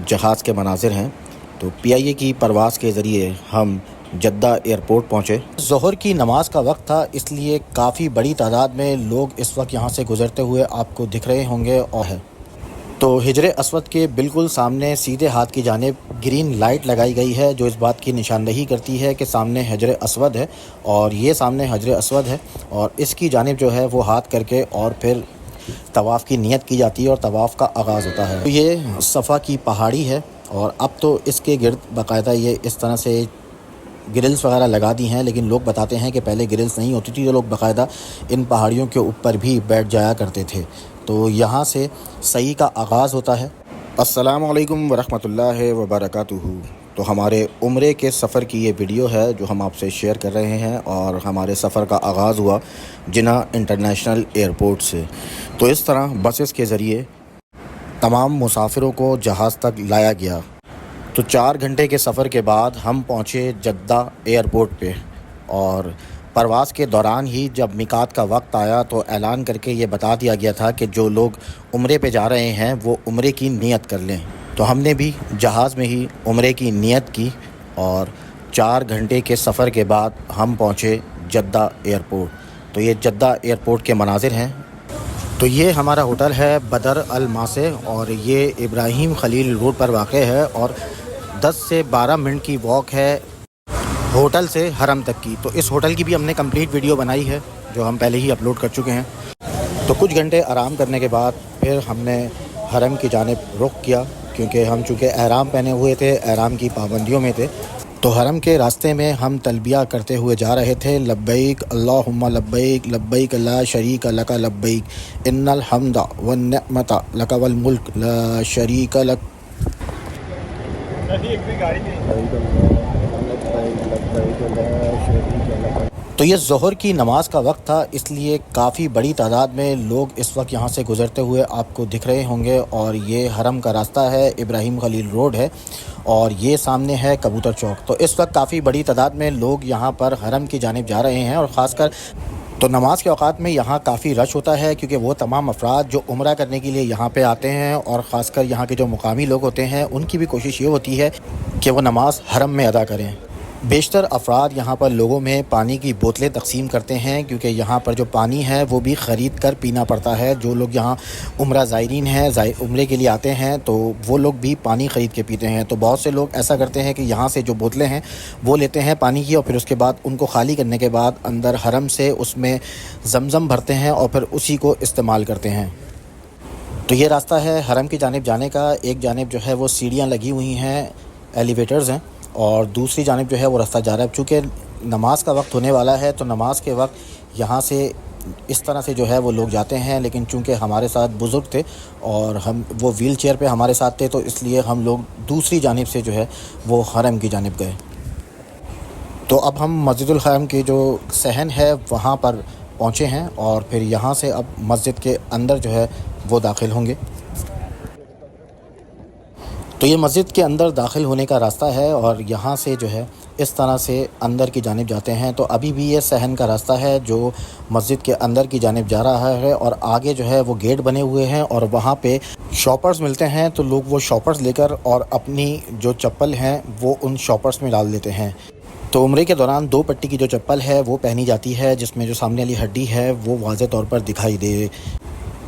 जहाज़ के मनाजिर हैं। तो PIA की परवाज़ के ज़रिए हम जद्दा एयरपोर्ट पहुँचे। ज़ोहर की नमाज़ का वक्त था, इसलिए काफ़ी बड़ी तादाद में लोग इस वक्त यहाँ से गुज़रते हुए आपको दिख रहे होंगे। और है तो हिजर अस्वद के बिल्कुल सामने सीधे हाथ की जानिब ग्रीन लाइट लगाई गई है, जो इस बात की निशानदही करती है कि सामने हिजर अस्वद है और ये सामने हिजर अस्वद है। और इसकी जानिब जो है वो हाथ करके और फिर तवाफ़ की नियत की जाती है और तवाफ़ का आगाज़ होता है। तो ये सफ़ा की पहाड़ी है और अब तो इसके गिर्द बाकायदा ये इस तरह से ग्रिल्स वगैरह लगा दी हैं, लेकिन लोग बताते हैं कि पहले ग्रिल्स नहीं होती थी तो लोग बाकायदा इन पहाड़ियों के ऊपर भी बैठ जाया करते थे। तो यहाँ से सही का आगाज़ होता है। अस्सलामु अलैकुम वरहमतुल्लाहि वबरकातुहू। तो हमारे उम्रे के सफ़र की ये वीडियो है जो हम आपसे शेयर कर रहे हैं, और हमारे सफ़र का आगाज़ हुआ जिना इंटरनेशनल एयरपोर्ट से। तो इस तरह बसेस के ज़रिए तमाम मुसाफिरों को जहाज़ तक लाया गया। तो 4 घंटे के सफ़र के बाद हम पहुँचे जद्दा एयरपोर्ट पे, और परवाज़ के दौरान ही जब मिकात का वक्त आया तो ऐलान करके ये बता दिया गया था कि जो लोग उम्रे पे जा रहे हैं वो उम्रे की नियत कर लें। तो हमने भी जहाज़ में ही उम्रे की नियत की और 4 घंटे के सफ़र के बाद हम पहुँचे जद्दा एयरपोर्ट। तो ये जद्दा एयरपोर्ट के मनाजिर हैं। तो ये हमारा होटल है बदर अल मासे, और ये इब्राहिम खलील रोड पर वाक़ है, और 10 से 12 मिनट की वॉक है होटल से हरम तक की। तो इस होटल की भी हमने कंप्लीट वीडियो बनाई है जो हम पहले ही अपलोड कर चुके हैं। तो कुछ घंटे आराम करने के बाद फिर हमने हरम की जानिब रुख किया, क्योंकि हम चूँकि एहराम पहने हुए थे, एहराम की पाबंदियों में थे। तो हरम के रास्ते में हम तलबिया करते हुए जा रहे थे, लब्बैक अल्लाहुम्मा लब्बैक लब्बैक ला शरीक लका लब्बैक इन्नल हम्दा वन निअमता लका वल मुल्क ला शरीक लक। तो ये ज़ोहर की नमाज़ का वक्त था, इसलिए काफ़ी बड़ी तादाद में लोग इस वक्त यहाँ से गुज़रते हुए आपको दिख रहे होंगे। और ये हरम का रास्ता है, इब्राहिम खलील रोड है, और ये सामने है कबूतर चौक। तो इस वक्त काफ़ी बड़ी तादाद में लोग यहाँ पर हरम की जानिब जा रहे हैं, और ख़ासकर तो नमाज के औक़ात में यहाँ काफ़ी रश होता है, क्योंकि वो तमाम अफराद जो उम्रा करने के लिए यहाँ पे आते हैं, और ख़ासकर यहाँ के जो मुकामी लोग होते हैं, उनकी भी कोशिश ये होती है कि वो नमाज हरम में अदा करें। बेशतर अफराद यहाँ पर लोगों में पानी की बोतलें तकसीम करते हैं, क्योंकि यहाँ पर जो पानी है वो भी ख़रीद कर पीना पड़ता है। जो लोग यहाँ उम्रा ज़ायरीन हैं, उम्रे के लिए आते हैं, तो वो लोग भी पानी ख़रीद के पीते हैं। तो बहुत से लोग ऐसा करते हैं कि यहाँ से जो बोतलें हैं वो लेते हैं पानी की, और फिर उसके बाद उनको खाली करने के बाद अंदर हरम से उसमें ज़मज़म भरते हैं और फिर उसी को इस्तेमाल करते हैं। तो ये रास्ता है हरम की जानिब जाने का। एक जानिब जो है वो सीढ़ियाँ लगी हुई हैं, एलिवेटर्स हैं, और दूसरी जानिब जो है वो रास्ता जा रहा है। चूँकि नमाज का वक्त होने वाला है तो नमाज के वक्त यहाँ से इस तरह से जो है वो लोग जाते हैं, लेकिन चूँकि हमारे साथ बुज़ुर्ग थे और हम वो व्हील चेयर पे हमारे साथ थे, तो इसलिए हम लोग दूसरी जानिब से जो है वो हरम की जानिब गए। तो अब हम मस्जिदुल हरम की जो सहन है वहाँ पर पहुँचे हैं, और फिर यहाँ से अब मस्जिद के अंदर जो है वो दाखिल होंगे। तो ये मस्जिद के अंदर दाखिल होने का रास्ता है, और यहाँ से जो है इस तरह से अंदर की जानिब जाते हैं। तो अभी भी ये सहन का रास्ता है जो मस्जिद के अंदर की जानिब जा रहा है, और आगे जो है वो गेट बने हुए हैं, और वहाँ पे शॉपर्स मिलते हैं। तो लोग वो शॉपर्स लेकर और अपनी जो चप्पल हैं वो उन शॉपर्स में डाल देते हैं। तो उम्रे के दौरान 2 पट्टी की जो चप्पल है वो पहनी जाती है, जिसमें जो सामने वाली हड्डी है वो वाज़े तौर पर दिखाई दे।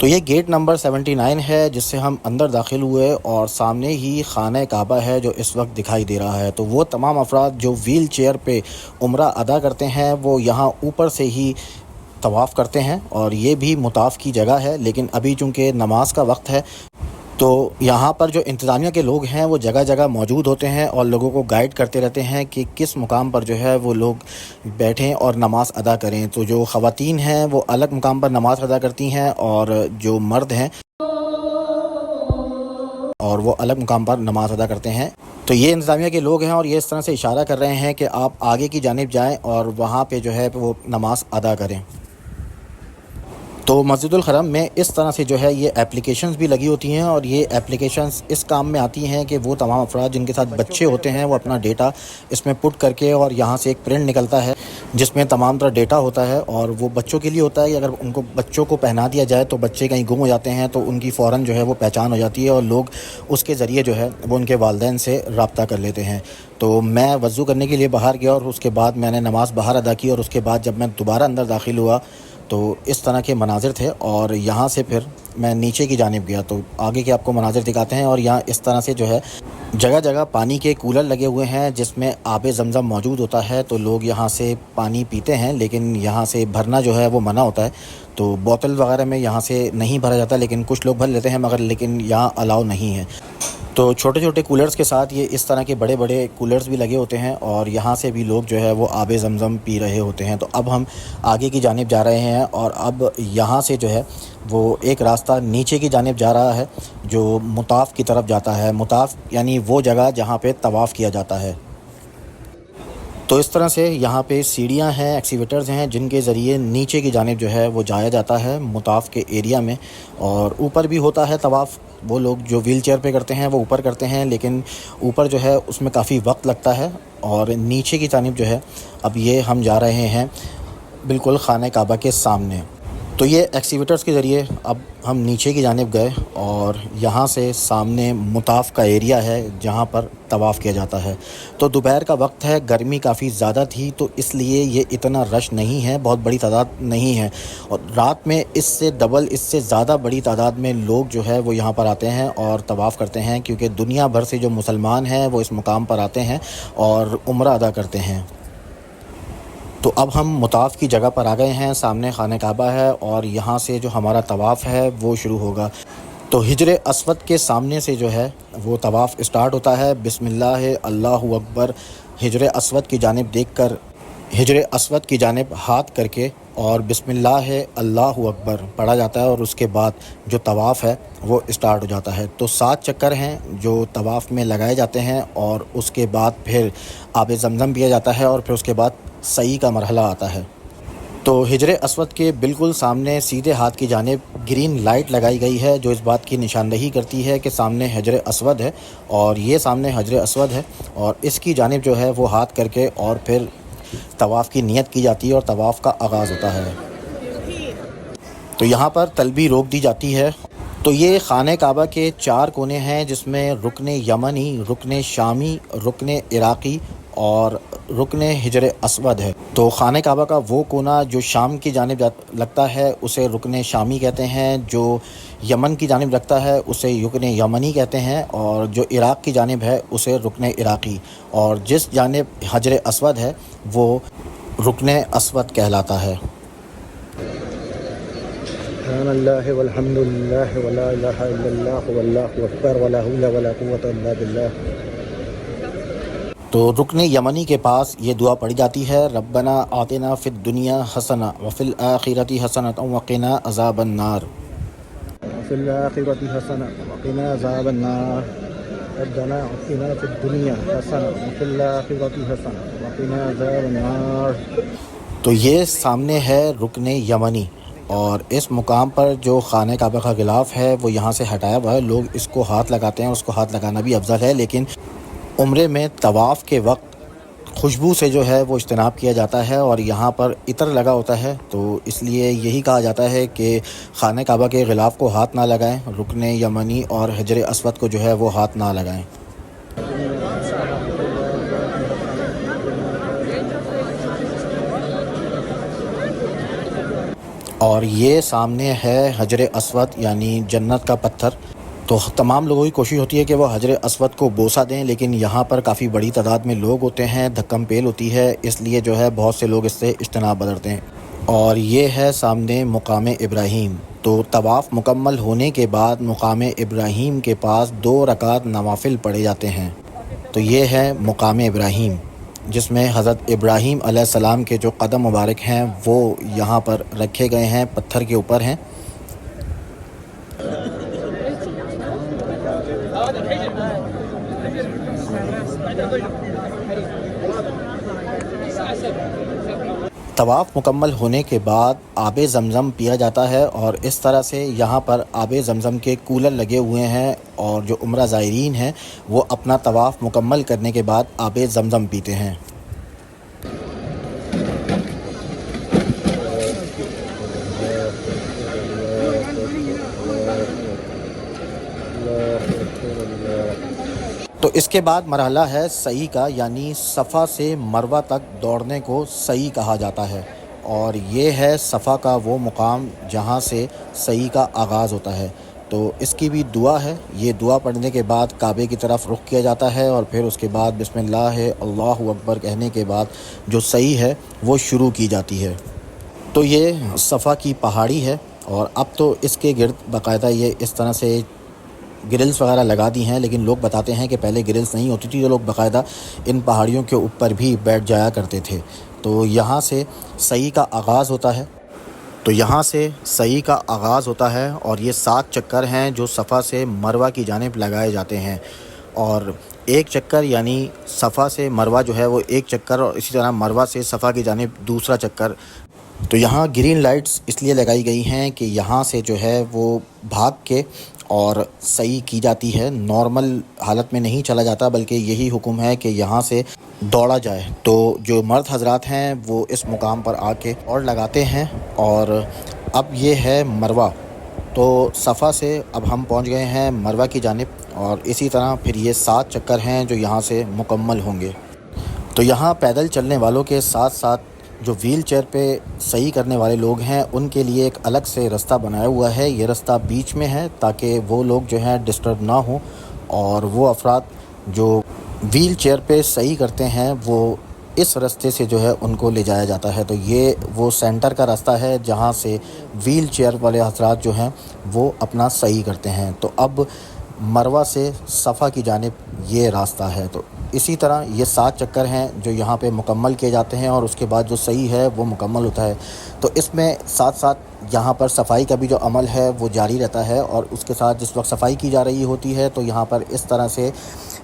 तो ये गेट नंबर 79 है जिससे हम अंदर दाखिल हुए, और सामने ही खाना काबा है जो इस वक्त दिखाई दे रहा है। तो वो तमाम अफराद जो व्हील चेयर पे उम्रा अदा करते हैं वो यहाँ ऊपर से ही तवाफ़ करते हैं, और ये भी मुताफ़ की जगह है। लेकिन अभी चूँकि नमाज का वक्त है तो यहाँ पर जो इंतज़ामिया के लोग हैं वो जगह जगह मौजूद होते हैं और लोगों को गाइड करते रहते हैं कि किस मुकाम पर जो है वो लोग बैठें और नमाज़ अदा करें। तो जो ख़वातीन हैं वो अलग मुकाम पर नमाज़ अदा करती हैं, और जो मर्द हैं और वो अलग मुकाम पर नमाज़ अदा करते हैं। तो ये इंतज़ामिया के लोग हैं, और ये इस तरह से इशारा कर रहे हैं कि आप आगे की जानिब जाएँ और वहाँ पर जो है वो नमाज़ अदा करें। तो मस्जिदुल हरम में इस तरह से जो है ये एप्लीकेशंस भी लगी होती हैं, और ये एप्लीकेशंस इस काम में आती हैं कि वो तमाम अफराद जिनके साथ बच्चे होते हैं वो अपना डेटा इसमें पुट करके, और यहाँ से एक प्रिंट निकलता है जिसमें तमाम तरह डेटा होता है और वो बच्चों के लिए होता है कि अगर उनको बच्चों को पहना दिया जाए तो बच्चे कहीं गुम हो जाते हैं तो उनकी फ़ौरन जो है वो पहचान हो जाती है और लोग उसके ज़रिए जो है वो उनके वालिदैन से रब्ता कर लेते हैं। तो मैं वज़ू करने के लिए बाहर गया और उसके बाद मैंने नमाज़ बाहर अदा की और उसके बाद जब मैं दोबारा अंदर दाखिल हुआ तो इस तरह के मनाज़िर थे और यहाँ से फिर मैं नीचे की जानिब गया तो आगे के आपको मनाज़िर दिखाते हैं। और यहाँ इस तरह से जो है जगह जगह पानी के कूलर लगे हुए हैं जिसमें आब ज़मज़म मौजूद होता है, तो लोग यहाँ से पानी पीते हैं लेकिन यहाँ से भरना जो है वो मना होता है। तो बोतल वगैरह में यहाँ से नहीं भरा जाता, लेकिन कुछ लोग भर लेते हैं मगर लेकिन यहाँ अलाउ नहीं है। तो छोटे छोटे कूलर्स के साथ ये इस तरह के बड़े बड़े कूलर्स भी लगे होते हैं और यहाँ से भी लोग जो है वो आब ज़मज़म पी रहे होते हैं। तो अब हम आगे की जानिब जा रहे हैं और अब यहाँ से जो है वो एक रास्ता नीचे की जानिब जा रहा है जो मुताफ़ की तरफ जाता है। मुताफ़ यानी वो जगह जहाँ पे तवाफ़ किया जाता है। तो इस तरह से यहाँ पे सीढ़ियाँ हैं, एक्सीवेटर्स हैं जिनके ज़रिए नीचे की जानिब जो है वो जाया जाता है मुताफ़ के एरिया में। और ऊपर भी होता है तवाफ़, वो लोग जो व्हील चेयर पे करते हैं वो ऊपर करते हैं, लेकिन ऊपर जो है उसमें काफ़ी वक्त लगता है। और नीचे की जानिब जो है अब ये हम जा रहे हैं बिल्कुल खाने काबा के सामने। तो ये एक्सीवेटर्स के ज़रिए अब हम नीचे की जानिब गए और यहाँ से सामने मुताफ़ का एरिया है जहाँ पर तवाफ़ किया जाता है। तो दोपहर का वक्त है, गर्मी काफ़ी ज़्यादा थी तो इसलिए ये इतना रश नहीं है, बहुत बड़ी तादाद नहीं है। और रात में इससे डबल, इससे ज़्यादा बड़ी तादाद में लोग जो है वो यहाँ पर आते हैं और तवाफ़ करते हैं, क्योंकि दुनिया भर से जो मुसलमान हैं वो इस मुकाम पर आते हैं और उम्रा अदा करते हैं। तो अब हम मुताफ़ की जगह पर आ गए हैं, सामने खाने काबा है और यहाँ से जो हमारा तवाफ़ है वो शुरू होगा। तो हिजर अस्वद के सामने से जो है वो तवाफ़ स्टार्ट होता है। बिस्मिल्लाह अल्लाहु अकबर, हिजर अस्वद की जानिब देखकर, हिजर अस्वद की जानिब हाथ करके और बिस्मिल्लाह अल्लाहु अकबर पढ़ा जाता है और उसके बाद जो तवाफ़ है वो स्टार्ट हो जाता है। तो 7 चक्कर हैं जो तवाफ़ में लगाए जाते हैं और उसके बाद फिर आब ज़मज़म पिया जाता है और फिर उसके बाद सई का मरहला आता है। तो हिजर अस्वद के बिल्कुल सामने सीधे हाथ की जानिब ग्रीन लाइट लगाई गई है जो इस बात की निशानदही करती है कि सामने हिजर अस्वद है और ये सामने हिजर अस्वद है और इसकी जानिब जो है वो हाथ करके और फिर तवाफ़ की नियत की जाती है और तवाफ़ का आगाज़ होता है। तो यहाँ पर तलबी रोक दी जाती है। तो ये खाने काबा के 4 कोने हैं जिसमें रुकन यमनी, रुकन शामी, रुकन इराक़ी और रुकन हिजर अस्वद है। तो खाने काबा का वो कोना जो शाम की जानिब लगता है उसे रुकन शामी कहते हैं, जो यमन की जानिब लगता है उसे रुकन यमनी कहते हैं और जो इराक़ की जानिब है उसे रुकन इराक़ी, और जिस जानिब हिजर अस्वद है वो रुकन अस्वद कहलाता है। तो रुकन यमनी के पास ये दुआ पढ़ी जाती है, रब्बना आतिना फिद दुनिया हसना व फिल आखिरती हसनतन व क़िना अज़ाबन नार, फिल आखिरती हसना व क़िना अज़ाबन नार, रब्बना आतिना फिद दुनिया हसना व फिल आखिरती हसना व क़िना अज़ाबन नार। तो ये सामने है रुकन यमनी और इस मुकाम पर जो खाने काबा का गिलाफ है वो यहाँ से हटाया हुआ है। लोग इसको हाथ लगाते हैं, उसको हाथ लगाना भी अफजल है, लेकिन उम्रे में तवाफ़ के वक्त खुशबू से जो है वो इज्तनाब किया जाता है और यहाँ पर इतर लगा होता है, तो इसलिए यही कहा जाता है कि खाने काबा के गिलाफ को हाथ ना लगाएं, रुकन यमनी और हिजर अस्वद को जो है वो हाथ ना लगाएं। और ये सामने है हिजर अस्वद यानी जन्नत का पत्थर। तो तमाम लोगों की कोशिश होती है कि वो हिजर अस्वद को बोसा दें, लेकिन यहाँ पर काफ़ी बड़ी तादाद में लोग होते हैं, धक्कम पेल होती है, इसलिए जो है बहुत से लोग इससे इज्तनाब बरतते हैं। और ये है सामने मुकाम इब्राहीम। तो तवाफ़ मुकम्मल होने के बाद मुकाम इब्राहीम के पास 2 रकात नवाफिल पढ़े जाते हैं। तो ये है मुकाम इब्राहीम जिसमें हज़रत इब्राहीम अलैहिस्सलाम के जो कदम मुबारक हैं वो यहाँ पर रखे गए हैं, पत्थर के ऊपर हैं। तवाफ़ मुकम्मल होने के बाद आब ज़मज़म पिया जाता है और इस तरह से यहाँ पर आब ज़मज़म के कूलर लगे हुए हैं और जो उम्रा ज़ायरीन हैं वो अपना तवाफ़ मुकम्मल करने के बाद आब ज़मज़म पीते हैं। تو اس کے بعد مرحلہ ہے سعی کا، یعنی صفا سے مروہ تک دوڑنے کو سعی کہا جاتا ہے، اور یہ ہے صفا کا وہ مقام جہاں سے سعی کا آغاز ہوتا ہے۔ تو اس کی بھی دعا ہے، یہ دعا پڑھنے کے بعد کعبے کی طرف رخ کیا جاتا ہے، اور پھر اس کے بعد بسم اللہ اللہ اکبر کہنے کے بعد جو سعی ہے وہ شروع کی جاتی ہے۔ تو یہ صفا کی پہاڑی ہے، اور اب تو اس کے گرد باقاعدہ یہ اس طرح سے گرلز وغیرہ لگا دی ہیں، لیکن لوگ بتاتے ہیں کہ پہلے گرلز نہیں ہوتی تھی، تو لوگ باقاعدہ ان پہاڑیوں کے اوپر بھی بیٹھ جایا کرتے تھے۔ تو یہاں سے سعی کا آغاز ہوتا ہے، اور یہ 7 چکر ہیں جو صفا سے مروہ کی جانب لگائے جاتے ہیں، اور ایک چکر یعنی صفا سے مروہ جو ہے وہ ایک چکر، اور اسی طرح مروہ سے صفا کی جانب دوسرا چکر۔ تو یہاں گرین لائٹس اس لیے لگائی گئی ہیں کہ یہاں سے جو ہے وہ بھاگ کے اور سعی کی جاتی ہے، نارمل حالت میں نہیں چلا جاتا، بلکہ یہی حکم ہے کہ یہاں سے دوڑا جائے۔ تو جو مرد حضرات ہیں وہ اس مقام پر آ کے اور لگاتے ہیں، اور اب یہ ہے مروہ۔ تو صفا سے اب ہم پہنچ گئے ہیں مروہ کی جانب، اور اسی طرح پھر یہ 7 چکر ہیں جو یہاں سے مکمل ہوں گے۔ تو یہاں پیدل چلنے والوں کے ساتھ ساتھ جو ویل چیئر پہ صحیح کرنے والے لوگ ہیں ان کے لیے ایک الگ سے رستہ بنایا ہوا ہے۔ یہ رستہ بیچ میں ہے تاکہ وہ لوگ جو ہیں ڈسٹرب نہ ہوں، اور وہ افراد جو ویل چیئر پہ صحیح کرتے ہیں وہ اس رستے سے جو ہے ان کو لے جایا جاتا ہے۔ تو یہ وہ سینٹر کا راستہ ہے جہاں سے ویل چیئر والے حضرات جو ہیں وہ اپنا صحیح کرتے ہیں۔ تو اب مروہ سے صفا کی جانب یہ راستہ ہے۔ تو اسی طرح یہ 7 چکر ہیں جو یہاں پہ مکمل کیے جاتے ہیں، اور اس کے بعد جو صحیح ہے وہ مکمل ہوتا ہے۔ تو اس میں ساتھ ساتھ یہاں پر صفائی کا بھی جو عمل ہے وہ جاری رہتا ہے، اور اس کے ساتھ جس وقت صفائی کی جا رہی ہوتی ہے تو یہاں پر اس طرح سے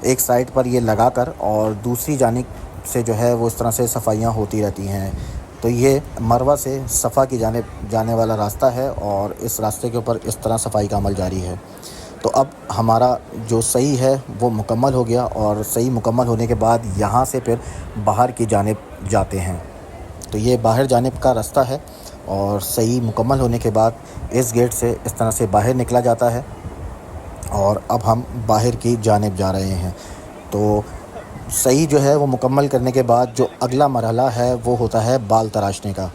ایک سائڈ پر یہ لگا کر اور دوسری جانب سے جو ہے وہ اس طرح سے صفائیاں ہوتی رہتی ہیں۔ تو یہ مروہ سے صفا کی جانب جانے والا راستہ ہے، اور اس راستے کے اوپر اس طرح صفائی کا عمل جاری ہے۔ تو اب ہمارا جو صحیح ہے وہ مکمل ہو گیا، اور صحیح مکمل ہونے کے بعد یہاں سے پھر باہر کی جانب جاتے ہیں۔ تو یہ باہر جانب کا راستہ ہے، اور صحیح مکمل ہونے کے بعد اس گیٹ سے اس طرح سے باہر نکلا جاتا ہے، اور اب ہم باہر کی جانب جا رہے ہیں۔ تو صحیح جو ہے وہ مکمل کرنے کے بعد جو اگلا مرحلہ ہے وہ ہوتا ہے بال تراشنے کا۔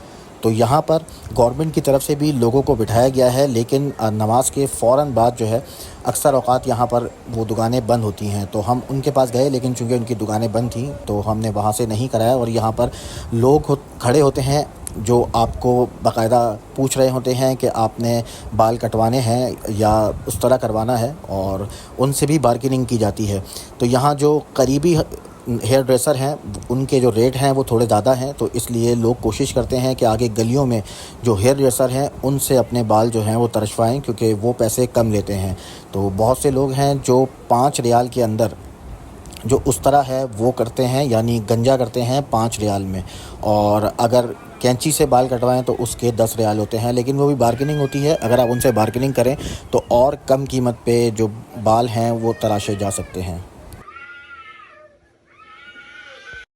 تو یہاں پر گورنمنٹ کی طرف سے بھی لوگوں کو بٹھایا گیا ہے، لیکن نماز کے فوراً بعد جو ہے اکثر اوقات یہاں پر وہ دکانیں بند ہوتی ہیں، تو ہم ان کے پاس گئے، لیکن چونکہ ان کی دکانیں بند تھیں تو ہم نے وہاں سے نہیں کرایا۔ اور یہاں پر لوگ کھڑے ہوتے ہیں جو آپ کو باقاعدہ پوچھ رہے ہوتے ہیں کہ آپ نے بال کٹوانے ہیں یا اس طرح کروانا ہے، اور ان سے بھی بارگیننگ کی جاتی ہے۔ تو یہاں جو قریبی ہیئر ڈریسر ہیں ان کے جو ریٹ ہیں وہ تھوڑے زیادہ ہیں، تو اس لیے لوگ کوشش کرتے ہیں کہ آگے گلیوں میں جو ہیئر ڈریسر ہیں ان سے اپنے بال جو ہیں وہ ترشوائیں، کیونکہ وہ پیسے کم لیتے ہیں۔ تو بہت سے لوگ ہیں جو 5 ریال کے اندر جو اس طرح ہے وہ کرتے ہیں، یعنی گنجا کرتے ہیں 5 ریال میں، اور اگر کینچی سے بال کٹوائیں تو اس کے 10 ریال ہوتے ہیں، لیکن وہ بھی بارگیننگ ہوتی ہے۔ اگر آپ ان سے بارگیننگ کریں تو اور کم قیمت پہ جو بال ہیں وہ تراشے جا سکتے ہیں۔